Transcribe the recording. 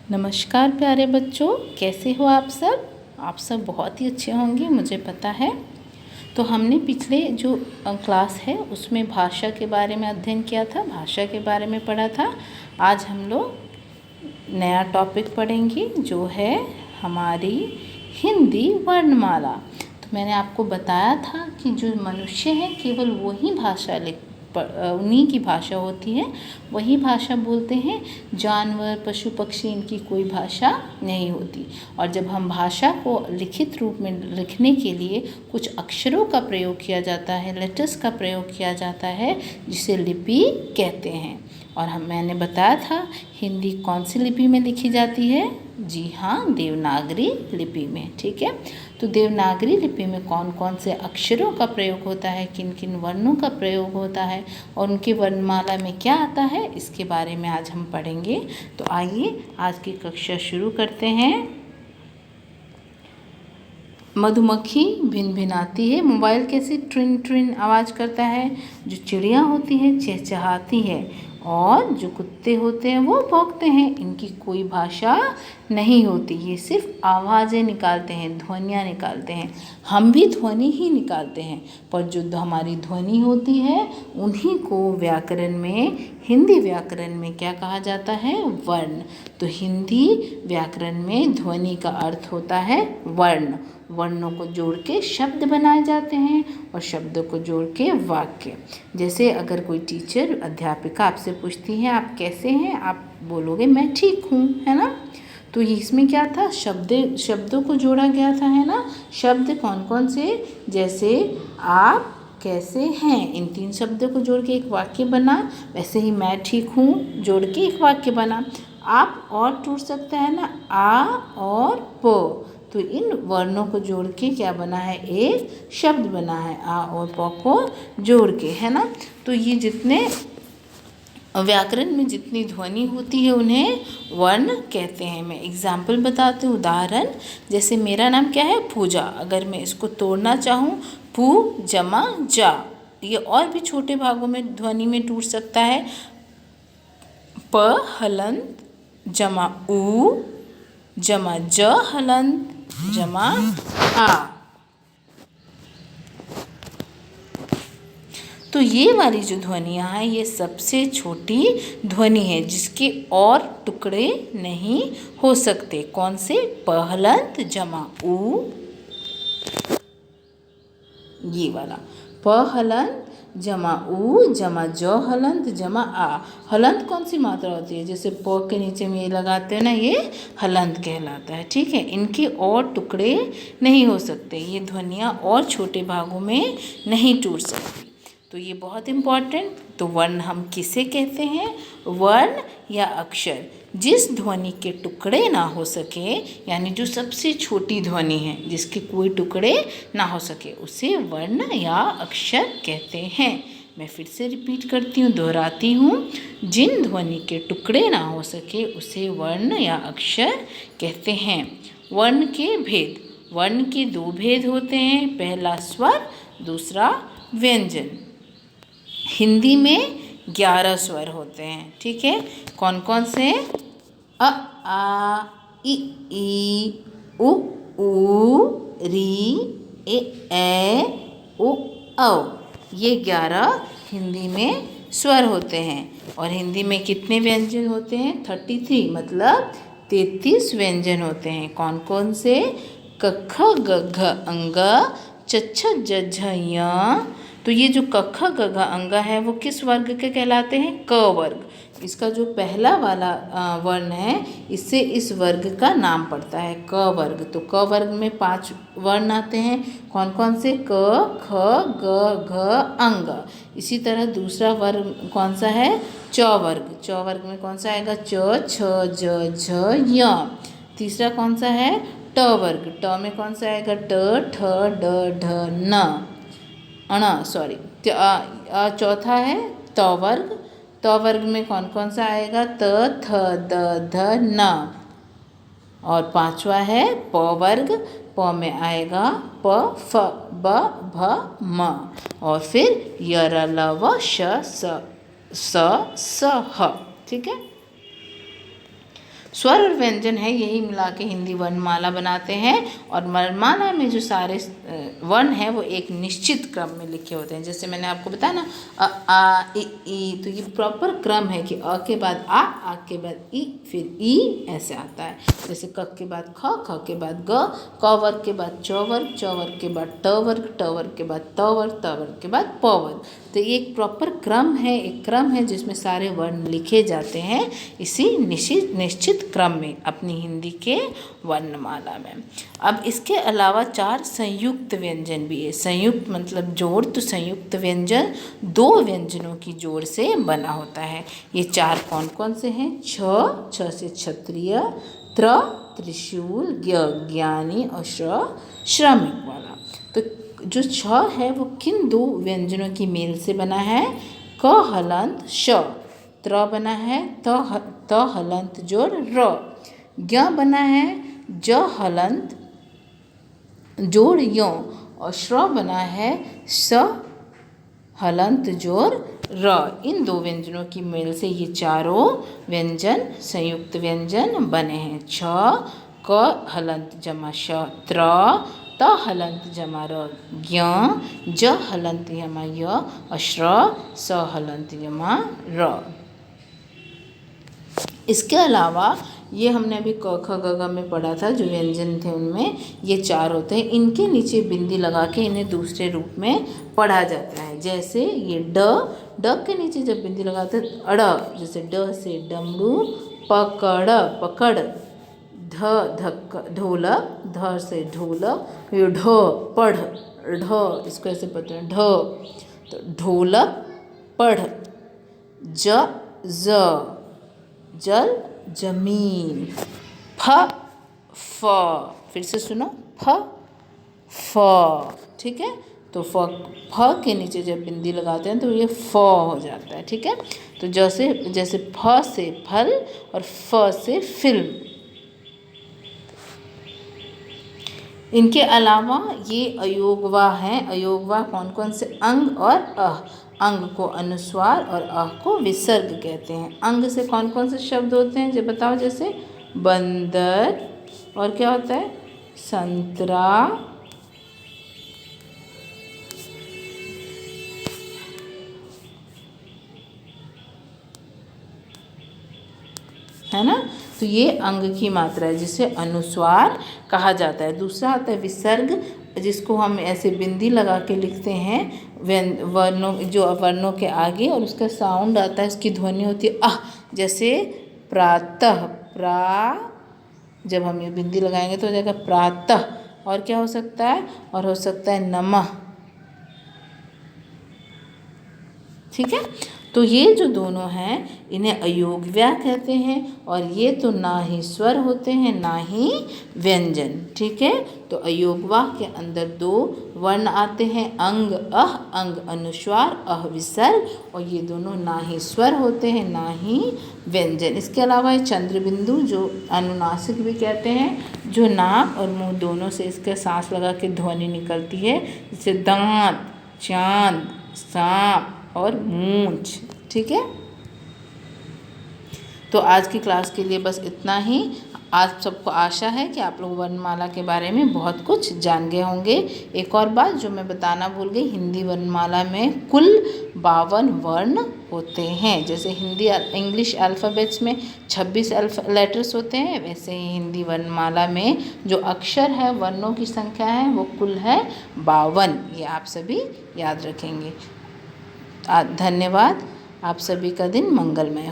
नमस्कार प्यारे बच्चों, कैसे हो आप सब। आप सब बहुत ही अच्छे होंगे, मुझे पता है। तो हमने पिछले जो क्लास है उसमें भाषा के बारे में अध्ययन किया था, भाषा के बारे में पढ़ा था। आज हम लोग नया टॉपिक पढ़ेंगे जो है हमारी हिंदी वर्णमाला। तो मैंने आपको बताया था कि जो मनुष्य हैं केवल वही भाषा उन्हीं की भाषा होती है, वही भाषा बोलते हैं। जानवर, पशु पक्षी, इनकी कोई भाषा नहीं होती। और जब हम भाषा को लिखित रूप में लिखने के लिए कुछ अक्षरों का प्रयोग किया जाता है, लेटर्स का प्रयोग किया जाता है, जिसे लिपि कहते हैं। और मैंने बताया था हिंदी कौन सी लिपि में लिखी जाती है। जी हाँ, देवनागरी लिपि में। ठीक है, तो देवनागरी लिपि में कौन कौन से अक्षरों का प्रयोग होता है, किन किन वर्णों का प्रयोग होता है और उनकी वर्णमाला में क्या आता है, इसके बारे में आज हम पढ़ेंगे। तो आइए आज की कक्षा शुरू करते हैं। मधुमक्खी भिनभिनाती है, मोबाइल कैसे ट्रिन ट्रिन आवाज़ करता है, जो चिड़िया होती है चहचहाती है, और जो कुत्ते होते हैं वो भौंकते हैं। इनकी कोई भाषा नहीं होती, ये सिर्फ आवाज़ें निकालते हैं, ध्वनियाँ निकालते हैं। हम भी ध्वनि ही निकालते हैं, पर जो हमारी ध्वनि होती है उन्हीं को व्याकरण में, हिंदी व्याकरण में क्या कहा जाता है, वर्ण। तो हिंदी व्याकरण में ध्वनि का अर्थ होता है वर्ण। वर्णों को जोड़ के शब्द बनाए जाते हैं और शब्दों को जोड़ के वाक्य। जैसे अगर कोई टीचर, अध्यापिका आपसे पूछती है आप कैसे हैं, आप बोलोगे मैं ठीक हूँ, है ना। तो इसमें क्या था, शब्दों को जोड़ा गया था, है ना। शब्द कौन कौन से, जैसे आप कैसे हैं, इन 3 शब्दों को जोड़ के एक वाक्य बना। वैसे ही मैं ठीक हूँ जोड़ के एक वाक्य बना। आप और टूट सकता है ना, आ और प, तो इन वर्णों को जोड़ के क्या बना है, एक शब्द बना है, आ और प को जोड़ के, है ना। तो ये जितने व्याकरण में जितनी ध्वनि होती है उन्हें वर्ण कहते हैं। मैं एग्जाम्पल बताती हूँ, उदाहरण। जैसे मेरा नाम क्या है, पूजा। अगर मैं इसको तोड़ना चाहूँ, पू जमा जा, ये और भी छोटे भागों में ध्वनि में टूट सकता है। प हलंत जमा ऊ जमा ज हलंत जमा आ। तो ये वाली जो ध्वनियाँ हैं ये सबसे छोटी ध्वनि है, जिसके और टुकड़े नहीं हो सकते। कौन से, प हलंत जमा ऊ, ये वाला प हलंत जमा ऊ जमा ज हलंत जमा आ। हलंत कौन सी मात्रा होती है, जैसे प के नीचे में ये लगाते हैं ना, ये हलंत कहलाता है। ठीक है, इनके और टुकड़े नहीं हो सकते, ये ध्वनियाँ और छोटे भागों में नहीं टूट सकती। तो ये बहुत इम्पॉर्टेंट। तो वर्ण हम किसे कहते हैं, वर्ण या अक्षर जिस ध्वनि के टुकड़े ना हो सके, यानी जो सबसे छोटी ध्वनि है जिसके कोई टुकड़े ना हो सके, उसे वर्ण या अक्षर कहते हैं। मैं फिर से रिपीट करती हूँ, दोहराती हूँ। जिन ध्वनि के टुकड़े ना हो सके उसे वर्ण या अक्षर कहते हैं। वर्ण के भेद, वर्ण के 2 भेद होते हैं, पहला स्वर, दूसरा व्यंजन। हिंदी में 11 स्वर होते हैं। ठीक है, कौन कौन से, अ आ इ ई उ ऊ री ए उ औ, ये 11 हिंदी में स्वर होते हैं। और हिंदी में कितने व्यंजन होते हैं, 33, मतलब 33 व्यंजन होते हैं। कौन कौन से, क ख ग घ अंग च छ ज झ य। तो ये जो क ख ग घ अंग है वो किस वर्ग के कहलाते हैं, क वर्ग। इसका जो पहला वाला वर्ण है, इससे इस वर्ग का नाम पड़ता है क वर्ग। तो क वर्ग में 5 वर्ण आते हैं, कौन कौन से, क ख ग घ अंग। इसी तरह दूसरा वर्ग कौन सा है, च वर्ग। च वर्ग में कौन सा आएगा, च छ ज झ य। तीसरा कौन सा है, ट वर्ग। ट में कौन सा आएगा, ट ठ ड ढ न अण, सॉरी। चौथा है त वर्ग। त वर्ग में कौन कौन सा आएगा, त थ द ध न। और 5वां है प वर्ग। प में आएगा प फ ब भ म। और फिर य र ल व श स स ह। ठीक है, स्वर और व्यंजन है, यही मिला के हिंदी वर्णमाला बनाते हैं। और वर्णमाला में जो सारे वर्ण हैं वो एक निश्चित क्रम में लिखे होते हैं। जैसे मैंने आपको बताया ना, अ आ ई, तो ये प्रॉपर क्रम है कि अ के बाद आ के बाद ई, फिर ई, ऐसे आता है। जैसे क के बाद ख, ख के बाद ग, क वर्ग के बाद च वर्ग, च वर्ग के बाद ट वर्ग, ट वर्ग के बाद त वर्ग, त वर्ग के बाद प वर्ग। तो ये एक प्रॉपर क्रम है, एक क्रम है जिसमें सारे वर्ण लिखे जाते हैं इसी निश्चित क्रम में अपनी हिंदी के वर्णमाला में। अब इसके अलावा 4 संयुक्त व्यंजन भी है। संयुक्त मतलब जोड़, तो संयुक्त व्यंजन 2 व्यंजनों की जोड़ से बना होता है। ये 4 कौन कौन से हैं? छ से क्षत्रिय, त्रिशूल, ज्ञानी और श्रमिक वाला। तो जो छ है वो किन 2 व्यंजनों की मेल से बना है? क हलंत श, त्र बना है त हलंत जोड़ र, ज्ञ बना है ज हलंत जोड़ यो, और श्र बना है स हलंत जोड़ र। इन 2 व्यंजनों की मेल से ये चारों व्यंजन संयुक्त व्यंजन बने हैं। छ क हलंत जमा श, त्र त हलंत जमा र, ज्ञ ज हलंत जमा य, और श्र स हलंत जमा र। इसके अलावा ये हमने अभी क ख ग घ में पढ़ा था, जो व्यंजन थे उनमें ये 4 होते हैं। इनके नीचे बिंदी लगा के इन्हें दूसरे रूप में पढ़ा जाता है। जैसे ये ड के नीचे जब बिंदी लगाते हैं अड़, जैसे ड से डमरू, पकड़, ढोलक, ध से ढोलक, ये ढ पढ़, ढ इसको ऐसे पढ़ते हैं ढ, तो ढोलक पढ़, जल जमीन, फ, फिर से सुनो, फ, ठीक है। तो फ के नीचे जब बिंदी लगाते हैं तो ये फ हो जाता है, ठीक है। तो जैसे फ से फल और फ से फिल्म। इनके अलावा ये अयोगवा हैं। अयोगवा कौन कौन से? अंग और अह। अंग को अनुस्वार और अह को विसर्ग कहते हैं। अंग से कौन कौन से शब्द होते हैं जो बताओ? जैसे बंदर, और क्या होता है? संतरा, है ना। तो ये अंग की मात्रा है जिसे अनुस्वार कहा जाता है। दूसरा आता है विसर्ग, जिसको हम ऐसे बिंदी लगा के लिखते हैं वर्णों के आगे, और उसका साउंड आता है, उसकी ध्वनि होती है आह। जैसे प्रातः, जब हम ये बिंदी लगाएंगे तो हो जाएगा प्रातः। और क्या हो सकता है? और हो सकता है नमः, ठीक है। तो ये जो दोनों हैं इन्हें अयोगव्या कहते हैं, और ये तो ना ही स्वर होते हैं ना ही व्यंजन, ठीक है। तो अयोगवा के अंदर 2 वर्ण आते हैं, अंग अह, अंग अनुस्वार, अह विसर्ग, और ये दोनों ना ही स्वर होते हैं ना ही व्यंजन। इसके अलावा चंद्र बिंदु, जो अनुनासिक भी कहते हैं, जो नाक और मुंह दोनों से इसके सांस लगा के ध्वनि निकलती है, जैसे दांत, चांद, सांप और मूंछ, ठीक है। तो आज की क्लास के लिए बस इतना ही। आज सबको आशा है कि आप लोग वर्णमाला के बारे में बहुत कुछ जान गए होंगे। एक और बात जो मैं बताना भूल गई, हिंदी वर्णमाला में कुल 52 वर्ण होते हैं। जैसे इंग्लिश अल्फ़ाबेट्स में 26 लेटर्स होते हैं, वैसे ही हिंदी वर्णमाला में जो अक्षर है, वर्णों की संख्या है, वो कुल है 52। ये आप सभी याद रखेंगे। धन्यवाद। आप सभी का दिन मंगलमय हो।